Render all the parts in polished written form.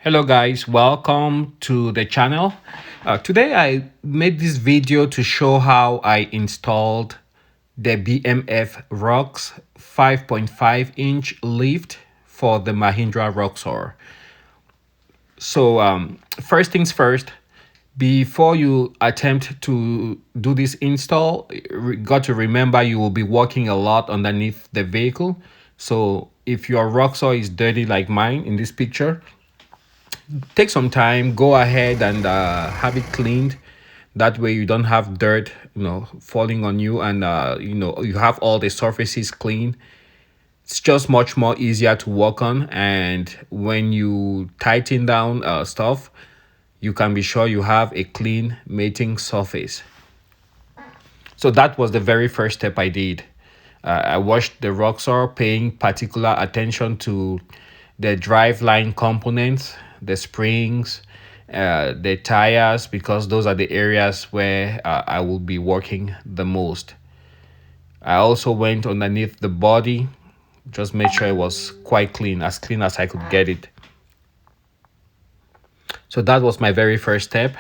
Hello guys, welcome to the channel. Today I made this video to show how I installed the BMF ROX 5.5-inch lift for the Mahindra Roxor. So first things first, before you attempt to do this install, got to remember you will be walking a lot underneath the vehicle. So if your Roxor is dirty like mine in this picture, take some time, go ahead and have it cleaned. That way you don't have dirt falling on you, and you have all the surfaces clean. It's just much more easier to work on, and when you tighten down stuff, you can be sure you have a clean mating surface. So that was the very first step I did. I washed the Roxor, paying particular attention to the driveline components, the springs, the tires, because those are the areas where I will be working the most. I also went underneath the body, just made sure it was quite clean as I could get it. So that was my very first step.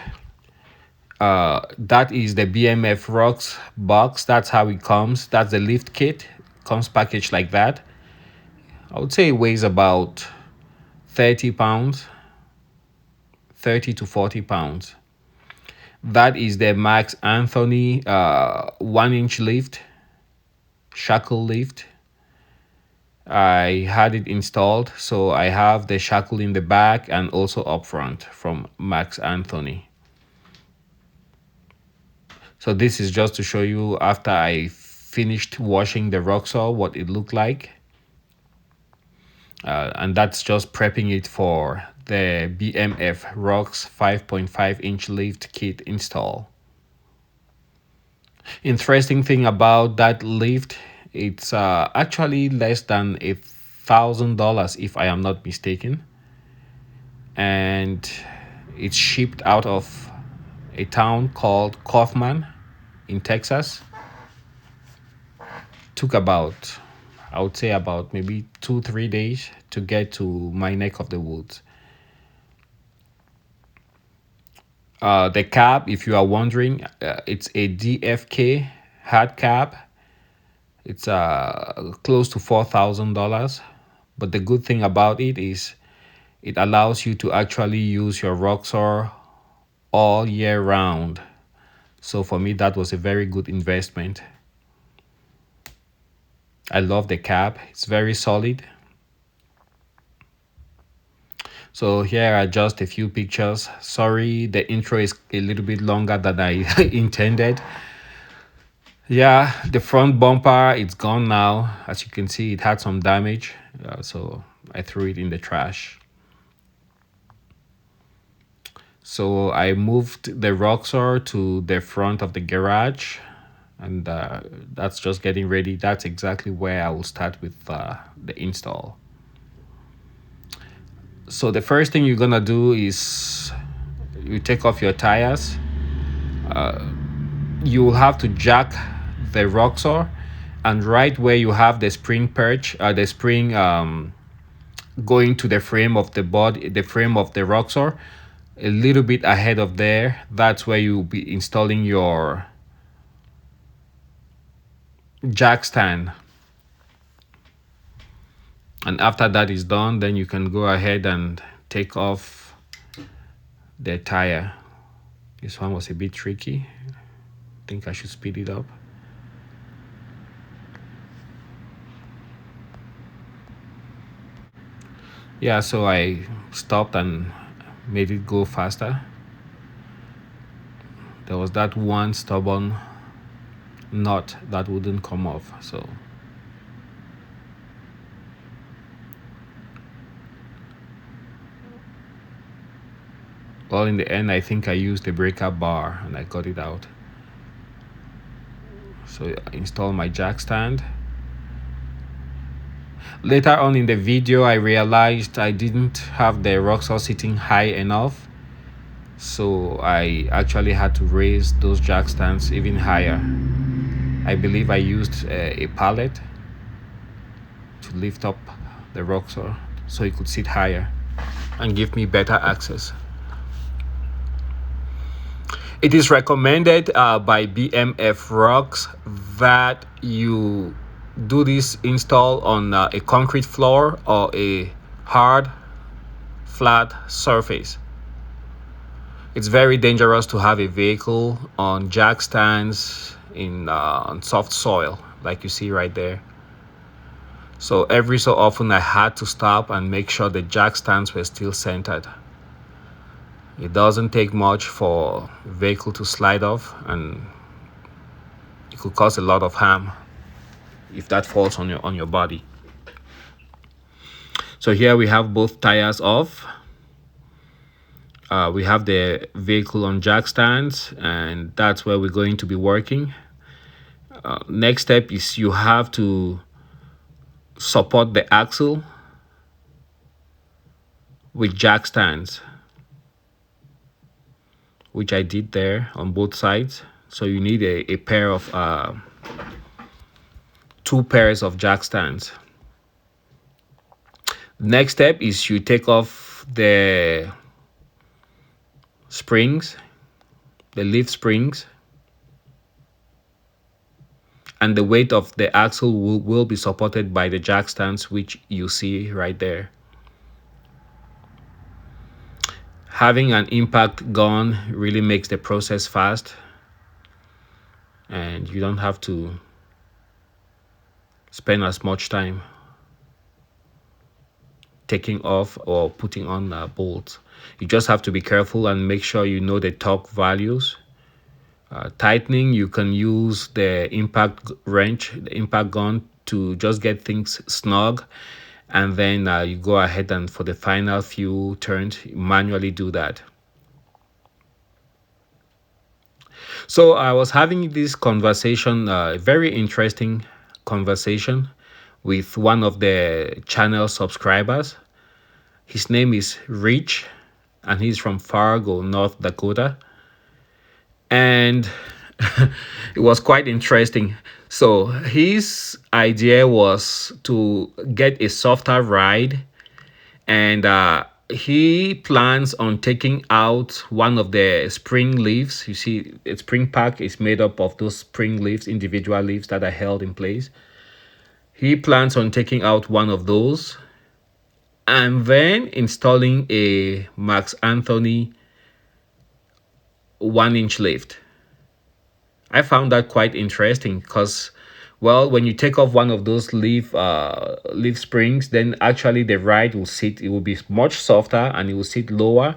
That is the BMF ROX box. That's how it comes. That's the lift kit. Comes packaged like that. I would say it weighs about 30 pounds, 30 to 40 pounds. That is the Max Anthony 1-inch lift, shackle lift. I had it installed, so I have the shackle in the back and also up front from Max Anthony. So this is just to show you after I finished washing the Roxor what it looked like. And that's just prepping it for the BMF ROX 5.5-inch lift kit install. Interesting thing about that lift, it's actually less than $1,000 if I am not mistaken, and it's shipped out of a town called Kaufman in Texas. Took about, I would say, about maybe 2-3 days to get to my neck of the woods. The cab, if you are wondering, it's a DFK hard cab. It's close to $4,000. But the good thing about it is it allows you to actually use your Roxor all year round. So for me, that was a very good investment. I love the cab. It's very solid. So here are just a few pictures. Sorry, the intro is a little bit longer than I intended. Yeah, the front bumper, it's gone now. As you can see, it had some damage. So I threw it in the trash. So I moved the Roxor to the front of the garage, and that's just getting ready. That's exactly where I will start with the install. So the first thing you're gonna do is you take off your tires. You will have to jack the Roxor, and right where you have the spring perch, the spring going to the frame of the body, the frame of the Roxor, a little bit ahead of there, that's where you'll be installing your jack stand. And after that is done, then you can go ahead and take off the tire. This one was a bit tricky. I think I should speed it up. Yeah, so I stopped and made it go faster. There was that one stubborn knot that wouldn't come off, so well, in the end, I think I used the breaker bar and I got it out. So I installed my jack stand. Later on in the video, I realized I didn't have the Roxor sitting high enough, so I actually had to raise those jack stands even higher. I believe I used a pallet to lift up the Roxor so it could sit higher. and give me better access. It is recommended by BMF ROX that you do this install on a concrete floor or a hard, flat surface. It's very dangerous to have a vehicle on jack stands on soft soil, like you see right there. So every so often I had to stop and make sure the jack stands were still centered. It doesn't take much for a vehicle to slide off, and it could cause a lot of harm if that falls on your body. So here we have both tires off. We have the vehicle on jack stands, and that's where we're going to be working. Next step is you have to support the axle with jack stands, which I did there on both sides. So you need a pair of two pairs of jack stands. Next step is you take off the springs, the leaf springs, and the weight of the axle will be supported by the jack stands, which you see right there. Having an impact gun really makes the process fast, and you don't have to spend as much time taking off or putting on bolts. You just have to be careful and make sure you know the torque values. Tightening, you can use the impact wrench, the impact gun, to just get things snug, and then you go ahead and for the final few turns manually do that. So I was having this conversation, a very interesting conversation, with one of the channel subscribers. His name is Rich, and he's from Fargo, North Dakota. And it was quite interesting. So his idea was to get a softer ride, and he plans on taking out one of the spring leaves. You see, a spring pack is made up of those spring leaves, individual leaves that are held in place. He plans on taking out one of those and then installing a Max Anthony 1-inch lift. I found that quite interesting because, well, when you take off one of those leaf springs, then actually the ride will sit, it will be much softer and it will sit lower.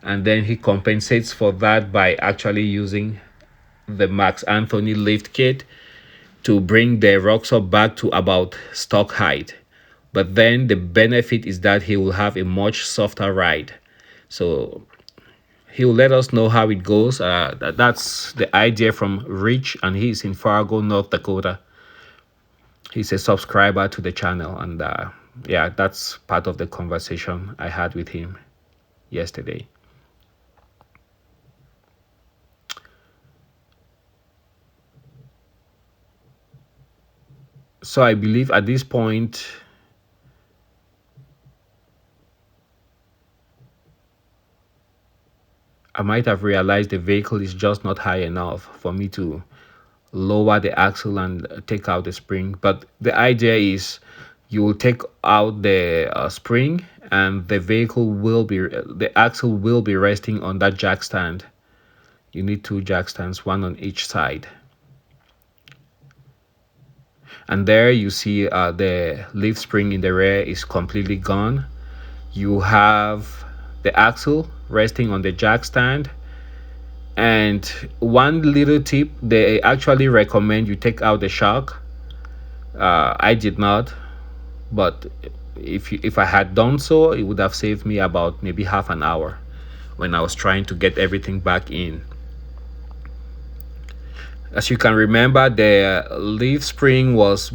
And then he compensates for that by actually using the Max Anthony lift kit to bring the Roxor back to about stock height. But then the benefit is that he will have a much softer ride. So he will let us know how it goes. That's the idea from Rich, and he's in Fargo, North Dakota. He's a subscriber to the channel, and yeah, that's part of the conversation I had with him yesterday. So I believe at this point, I might have realized the vehicle is just not high enough for me to lower the axle and take out the spring. But the idea is you will take out the spring, and the axle will be resting on that jack stand. You need two jack stands, one on each side. And there you see the leaf spring in the rear is completely gone. You have the axle resting on the jack stand. And one little tip, they actually recommend you take out the shock. I did not, but if I had done so, it would have saved me about maybe half an hour when I was trying to get everything back in. As you can remember, the leaf spring was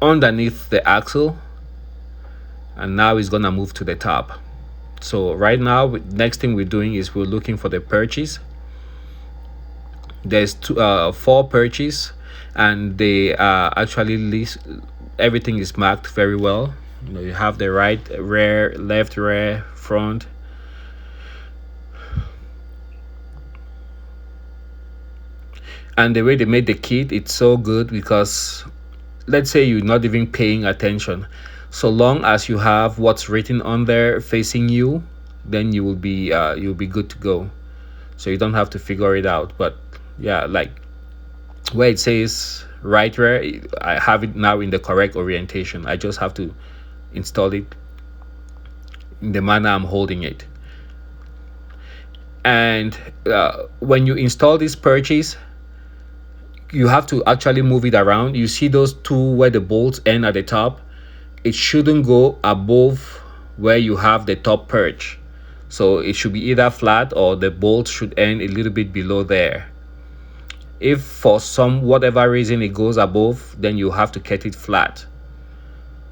underneath the axle, and now it's gonna move to the top. So right now, next thing we're doing is we're looking for the perches. There's 4 perches, and they are actually everything is marked very well. You have the right rear, left rear, front. And the way they made the kit, it's so good because let's say you're not even paying attention, so long as you have what's written on there facing you, then you'll be good to go. So you don't have to figure it out. But yeah, like where it says right rear, I have it now in the correct orientation. I just have to install it in the manner I'm holding it. And when you install this purchase, you have to actually move it around. You see those two where the bolts end at the top? It shouldn't go above where you have the top perch. So it should be either flat or the bolt should end a little bit below there. If for some whatever reason it goes above, then you have to get it flat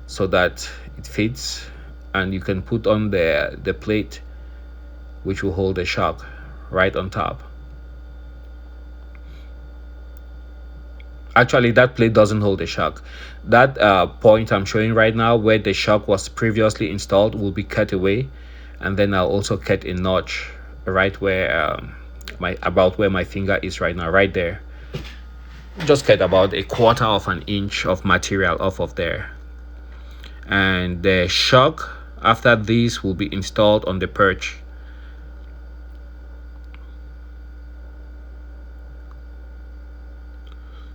so that it fits, and you can put on the plate which will hold the shock right on top. Actually, that plate doesn't hold the shock. That point I'm showing right now where the shock was previously installed will be cut away, and then I'll also cut a notch right where about where my finger is right now, right there. Just cut about 1/4 of an inch of material off of there, and the shock after this will be installed on the perch.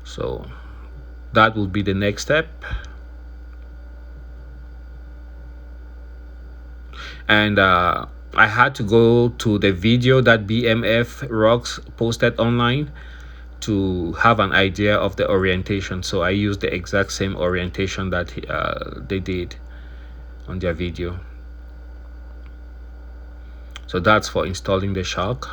So that will be the next step. And I had to go to the video that BMF ROX posted online to have an idea of the orientation. So I used the exact same orientation that they did on their video. So that's for installing the shock.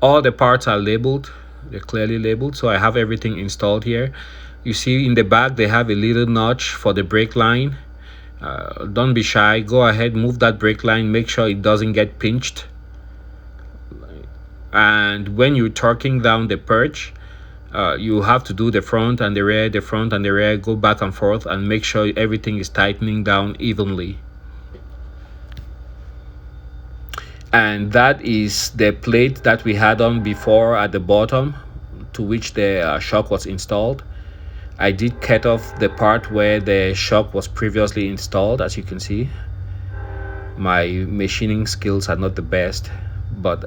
All the parts are labeled, they're clearly labeled, so I have everything installed here. You see in the back they have a little notch for the brake line. Don't be shy, go ahead, move that brake line, make sure it doesn't get pinched. And when you're torquing down the perch, you have to do the front and the rear, the front and the rear, go back and forth and make sure everything is tightening down evenly. And that is the plate that we had on before at the bottom, to which the shock was installed. I did cut off the part where the shock was previously installed. As you can see, my machining skills are not the best, but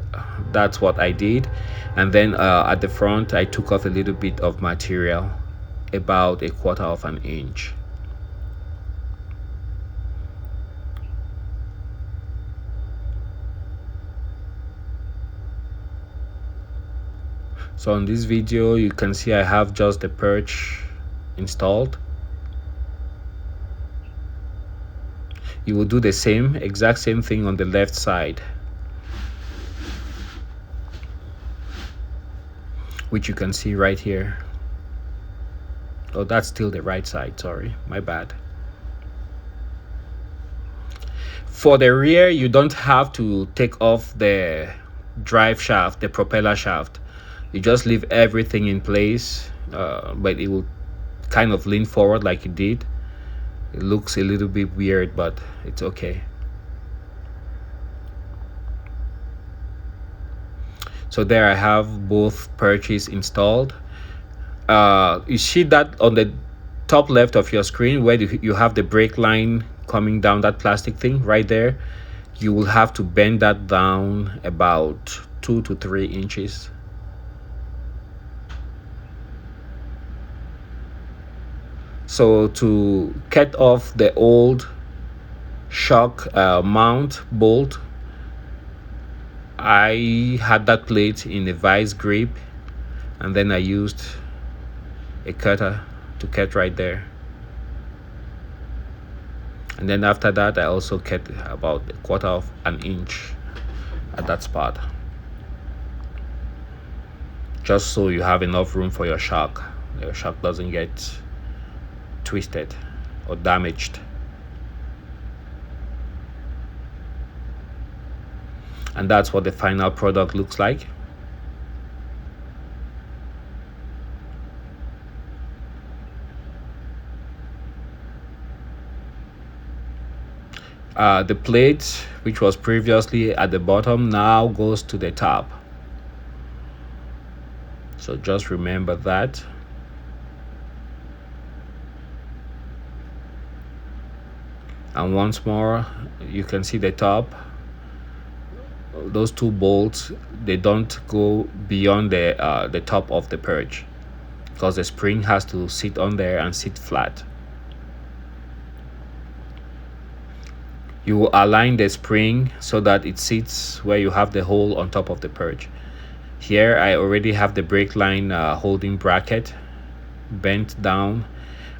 that's what I did. And then at the front I took off a little bit of material, about 1/4 of an inch. So on this video you can see I have just the perch installed. You will do the same exact same thing on the left side, which you can see right here. Oh, that's still the right side, sorry, my bad. For the rear, you don't have to take off the drive shaft, the propeller shaft. You just leave everything in place, but it will kind of lean forward like it did. It looks a little bit weird, but it's okay. So there I have both perches installed. You see that on the top left of your screen where you have the brake line coming down, that plastic thing right there. You will have to bend that down about 2 to 3 inches. So to cut off the old shock mount bolt, I had that plate in a vice grip, and then I used a cutter to cut right there. And then after that I also cut about 1/4 of an inch at that spot, just so you have enough room for your shock doesn't get twisted or damaged. and that's what the final product looks like. The plate, which was previously at the bottom, now goes to the top. So just remember that. And once more, you can see the top. Those two bolts, they don't go beyond the top of the perch, because the spring has to sit on there and sit flat. You will align the spring so that it sits where you have the hole on top of the perch. Here I already have the brake line holding bracket bent down.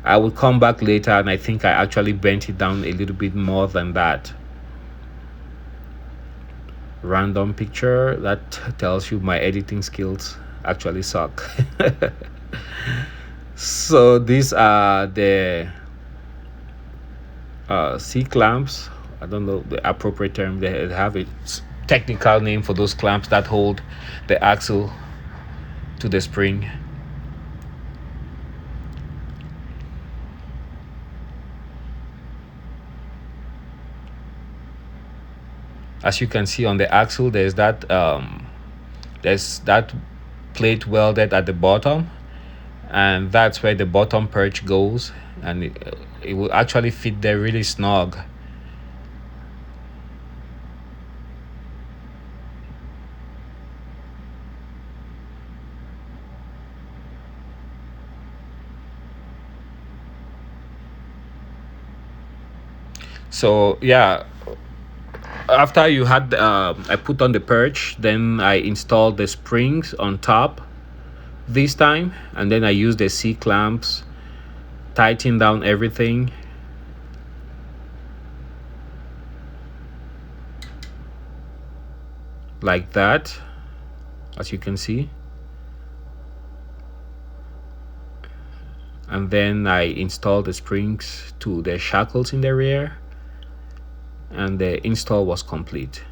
I will come back later, and I think I actually bent it down a little bit more than that. Random picture that tells you my editing skills actually suck. So these are the C clamps. I don't know the appropriate term. They have a technical name for those clamps that hold the axle to the spring. As you can see on the axle, there's that plate welded at the bottom, and that's where the bottom perch goes, and it will actually fit there really snug. So yeah, after you had I put on the perch, then I installed the springs on top this time, and then I used the C clamps, tighten down everything. Like that, as you can see. And then I installed the springs to the shackles in the rear, and the install was complete.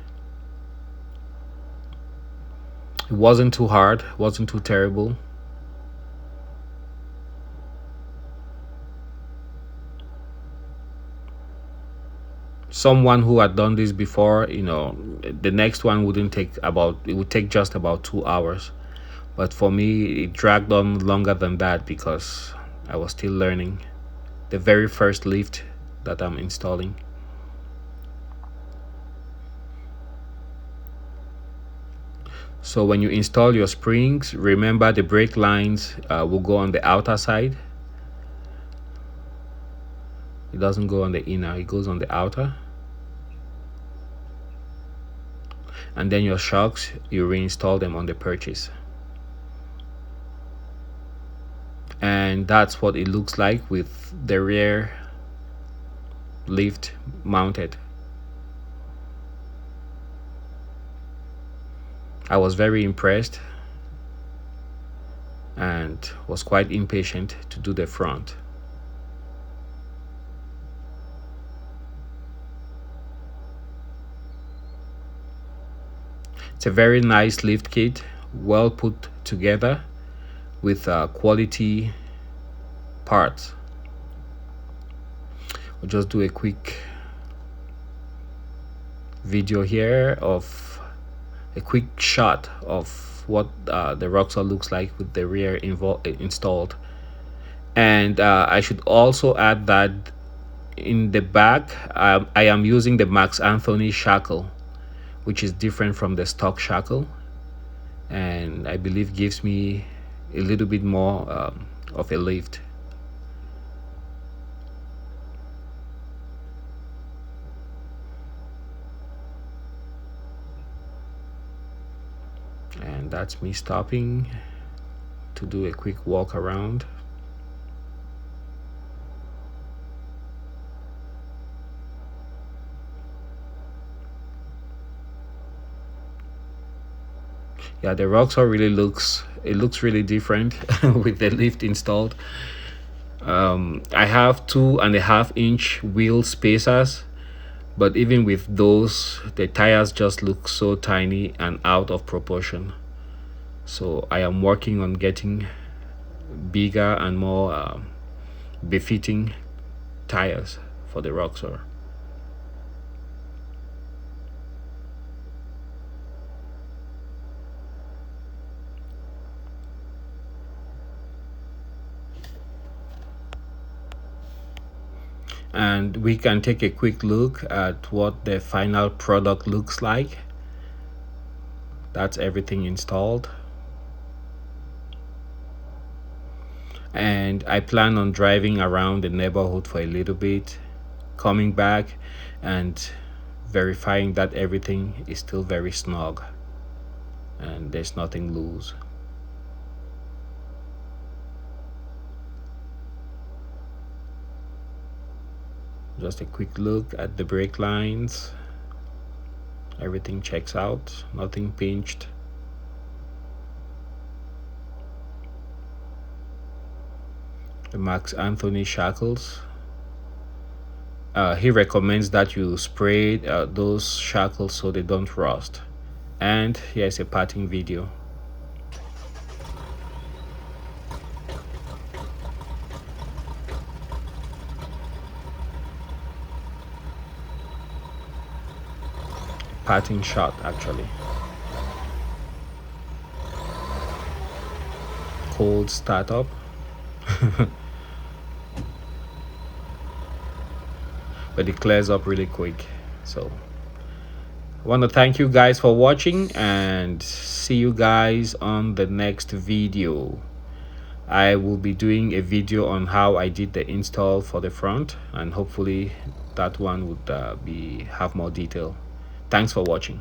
It wasn't too hard, wasn't too terrible. Someone who had done this before, the next one wouldn't take about, it would take just about 2 hours. But for me, it dragged on longer than that because I was still learning the very first lift that I'm installing. So when you install your springs, remember the brake lines will go on the outer side. It doesn't go on the inner, it goes on the outer. And then your shocks, you reinstall them on the perches. And that's what it looks like with the rear lift mounted. I was very impressed and was quite impatient to do the front. It's a very nice lift kit, well put together with quality parts. We'll just do a quick video here of a quick shot of what the Roxor looks like with the rear installed. And I should also add that in the back I am using the Max Anthony shackle, which is different from the stock shackle, and I believe gives me a little bit more of a lift. And that's me stopping to do a quick walk around. Yeah, the Roxor really looks really different with the lift installed. I have 2.5-inch wheel spacers, But even with those, the tires just look so tiny and out of proportion. So I am working on getting bigger and more befitting tires for the Roxor. And we can take a quick look at what the final product looks like. That's everything installed, and I plan on driving around the neighborhood for a little bit, coming back and verifying that everything is still very snug and there's nothing loose. Just a quick look at the brake lines. Everything checks out, nothing pinched. The Max Anthony shackles. He recommends that you spray those shackles so they don't rust. And here's a parting video. Parting shot actually. Cold startup. But it clears up really quick. So I want to thank you guys for watching and see you guys on the next video. I will be doing a video on how I did the install for the front, and hopefully that one would have more detail. Thanks for watching.